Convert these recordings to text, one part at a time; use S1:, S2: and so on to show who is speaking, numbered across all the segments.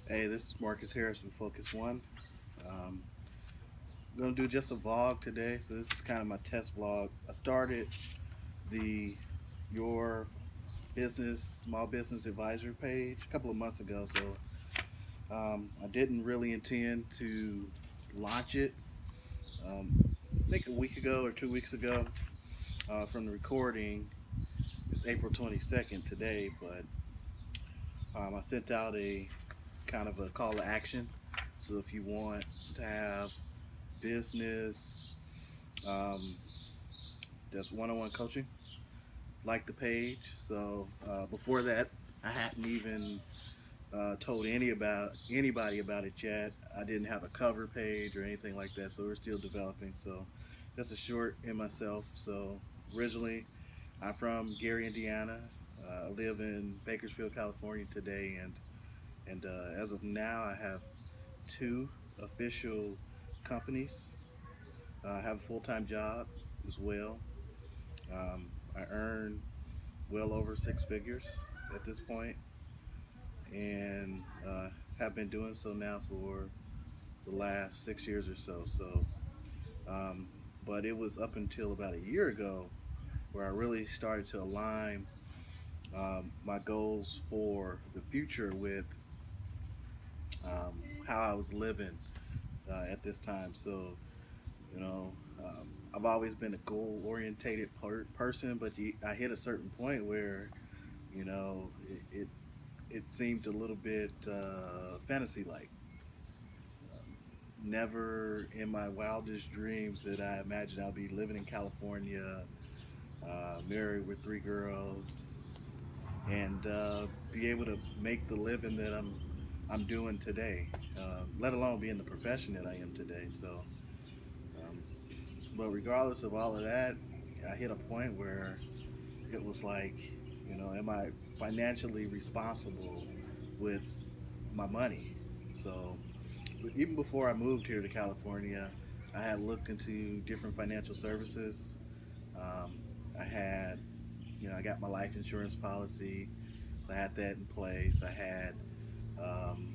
S1: Hey, this is Marcus Harris from Focus One. Um, I'm gonna do just a vlog today, so this is kind of my test vlog. I started the Your Business Small Business Advisory page a couple of months ago, so I didn't really intend to launch it. I think a week ago or 2 weeks ago from the recording. It's April 22nd today, but I sent out a kind of a call to action. So if you want to have business, um, that's one-on-one coaching, like the page. So before that, I hadn't even told anybody about it yet. I didn't have a cover page or anything like that, so we're still developing. So just a short in myself. So originally, I'm from Gary, Indiana. I live in Bakersfield, California today, and as of now, I have two official companies. I have a full-time job as well. I earn well over six figures at this point, and have been doing so now for the last 6 years or so. Um, but it was up until about a year ago where I really started to align my goals for the future with how I was living at this time. So, you know, I've always been a goal orientated person, but I hit a certain point where, it seemed a little bit fantasy like. Never in my wildest dreams did I imagine I'll be living in California, married with three girls, and be able to make the living that I'm doing today, let alone be in the profession that I am today. So, um, but regardless of all of that, I hit a point where it was like, am I financially responsible with my money? So even before I moved here to California, I had looked into different financial services. Um, I had, I got my life insurance policy, so I had that in place. I had, um,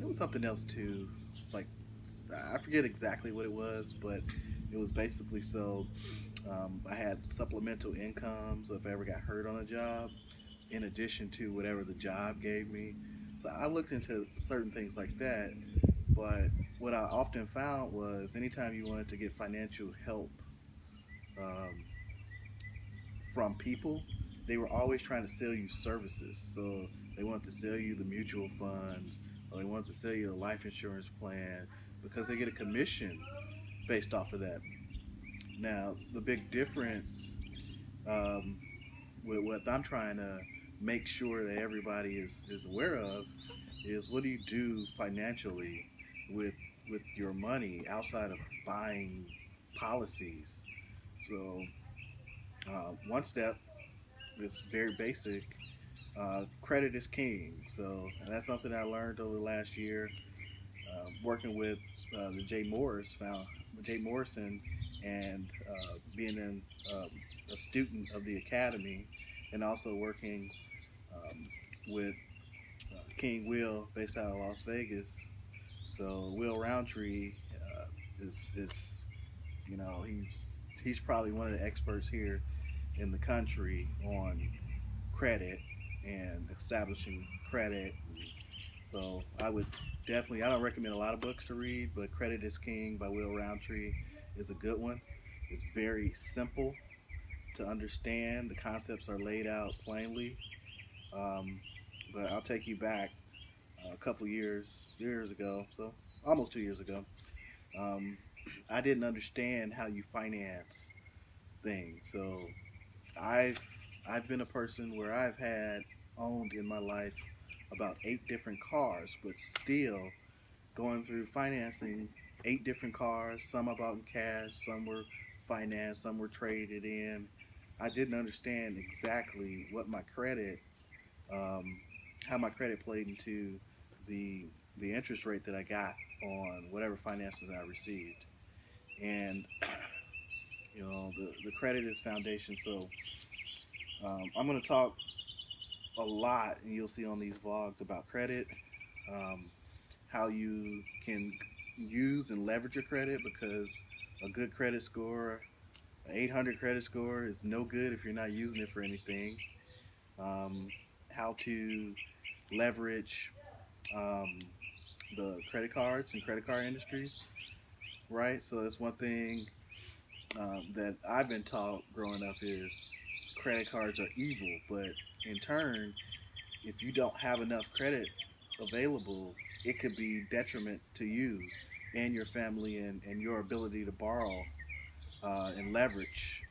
S1: it was something else too. It's like I forget exactly what it was, but it was basically so I had supplemental income, so if I ever got hurt on a job, in addition to whatever the job gave me. So I looked into certain things like that, but what I often found was anytime you wanted to get financial help um, from people, they were always trying to sell you services. So they wanted to sell you the mutual funds, or they wanted to sell you a life insurance plan because they get a commission based off of that. Now, the big difference um, with what I'm trying to make sure that everybody is aware of is what do you do financially with with your money outside of buying policies. So one step is very basic. Credit is king. So and that's something I learned over the last year, working with the Jay Morrison, and being a student of the academy, and also working um, with King Will, based out of Las Vegas. So Will Roundtree is he's probably one of the experts here in the country on credit and establishing credit. So I would definitely, I don't recommend a lot of books to read, but Credit is King by Will Roundtree is a good one. It's very simple to understand. The concepts are laid out plainly. Um, but I'll take you back a couple years ago, so almost 2 years ago. Um, I didn't understand how you finance things. So I've I've been a person where I've had owned in my life about eight different cars, but still going through financing eight different cars. Some I bought in cash, some were financed, some were traded in. I didn't understand exactly what my credit, um, how my credit played into the the interest rate that I got on whatever finances I received. And the credit is foundation. So I'm going to talk a lot, and you'll see on these vlogs about credit. Um, how you can use and leverage your credit, because a good credit score, an 800 credit score, is no good if you're not using it for anything. Um, how to leverage um, the credit cards and credit card industries, right? So that's one thing that I've been taught growing up is credit cards are evil, but in turn, if you don't have enough credit available, it could be detriment to you and your family, and your ability to borrow and leverage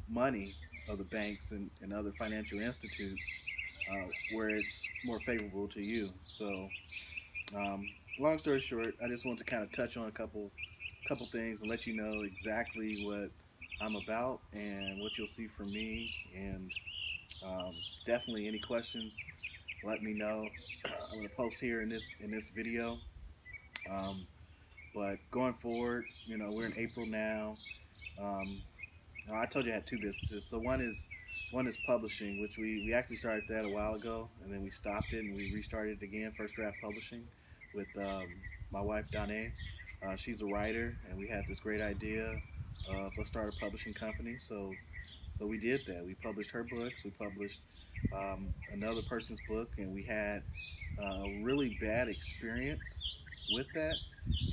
S1: money of the banks and other financial institutes where it's more favorable to you. So, um, long story short, I just want to kind of touch on a couple things and let you know exactly what I'm about and what you'll see from me. And um, definitely any questions, let me know. I'm gonna post here in this video. Um, but going forward, we're in April now. Um, I told you I had two businesses. So one is publishing, which we actually started that a while ago, and then we stopped it and we restarted it again. First Draft Publishing with my wife Danae. She's a writer, and we had this great idea of let's start a publishing company. So we did that. We published her books. We published another person's book, and we had a really bad experience with that.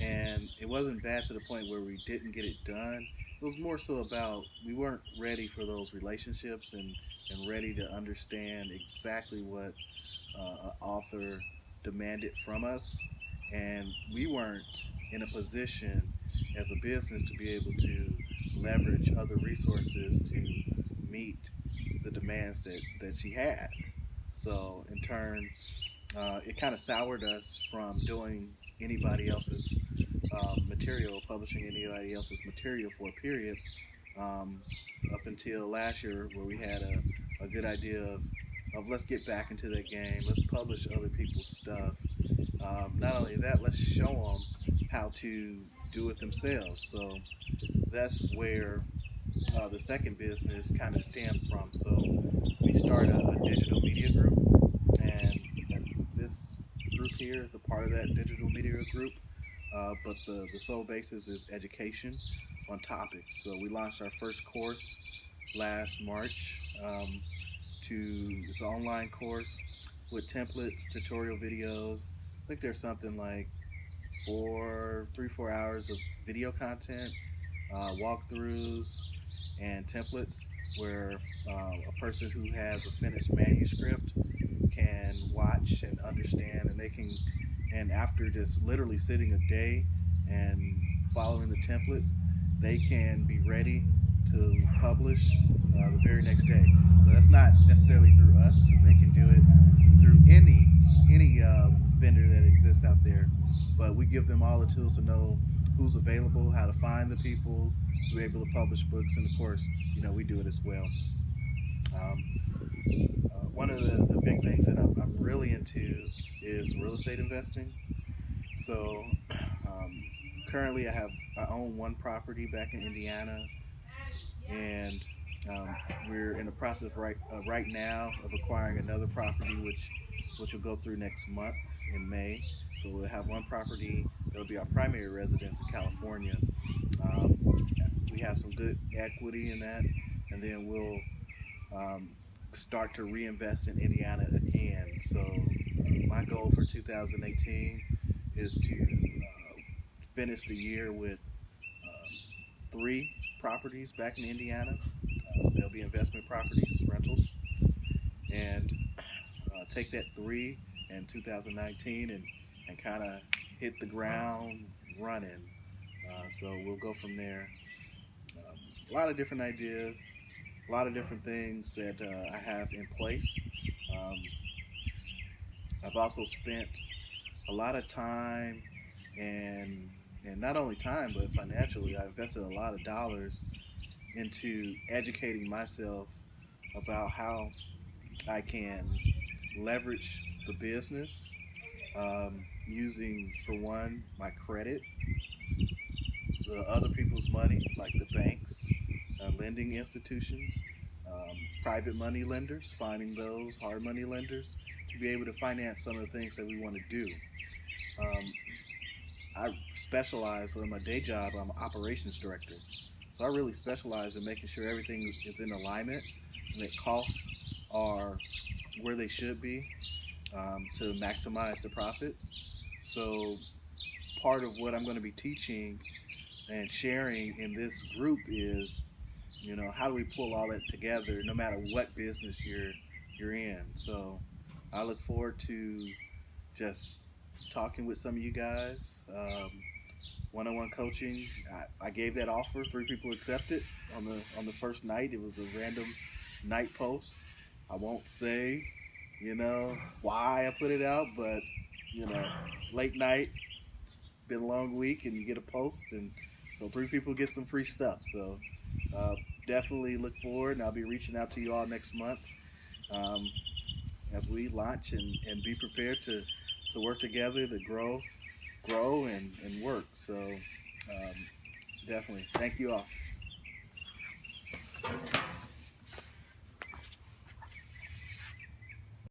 S1: And it wasn't bad to the point where we didn't get it done. It was more so about we weren't ready for those relationships, and ready to understand exactly what an author demanded from us. And we weren't in a position as a business to be able to leverage other resources to meet the demands that she had. So, in turn, it kind of soured us from doing anybody else's material, publishing anybody else's material for a period, um, up until last year, where we had a good idea of let's get back into that game. Let's publish other people's stuff. Not only that, let's show them how to do it themselves. So that's where the second business kind of stemmed from. So we started a digital media group, and this group here is a part of that digital media group. But the sole basis is education on topics. So we launched our first course last March. It's an online course with templates, tutorial videos. I think there's something like 4 hours of video content, walkthroughs, and templates where a person who has a finished manuscript can watch and understand, and they can, and after just literally sitting a day and following the templates, they can be ready to publish the very next day. So that's not necessarily through us. They can do it through any vendor that exists out there, but we give them all the tools to know who's available, how to find the people who are able to publish books, and of course, we do it as well. Um, One of the big things that I'm really into is real estate investing. So um, currently, I own one property back in Indiana, and we're in the process right now of acquiring another property, which will go through next month in May. So we'll have one property that'll be our primary residence in California. Um, we have some good equity in that, and then we'll um, start to reinvest in Indiana again. So my goal for 2018 is to finish the year with three properties back in Indiana. They'll be investment properties, rentals, and take that three in 2019 and kind of hit the ground running. So we'll go from there. A lot of different ideas, a lot of different things that I have in place. Um, I've also spent a lot of time, and not only time but financially, I invested a lot of dollars into educating myself about how I can leverage the business, using, for one, my credit, the other people's money, like the banks, lending institutions, private money lenders, finding those hard money lenders to be able to finance some of the things that we want to do. Um, I specialize in my day job. I'm an operations director, so I really specialize in making sure everything is in alignment and that costs are where they should be to maximize the profits. So part of what I'm going to be teaching and sharing in this group is, how do we pull all that together, no matter what business you're in. So I look forward to just talking with some of you guys. One-on-one coaching. I gave that offer. 3 people accepted on the first night. It was a random night post. I won't say, why I put it out, but you know, late night. It's been a long week, and you get a post, and so 3 people get some free stuff. So uh, definitely look forward, and I'll be reaching out to you all next month um, as we launch and be prepared to work together to grow and work. So definitely. Thank you all.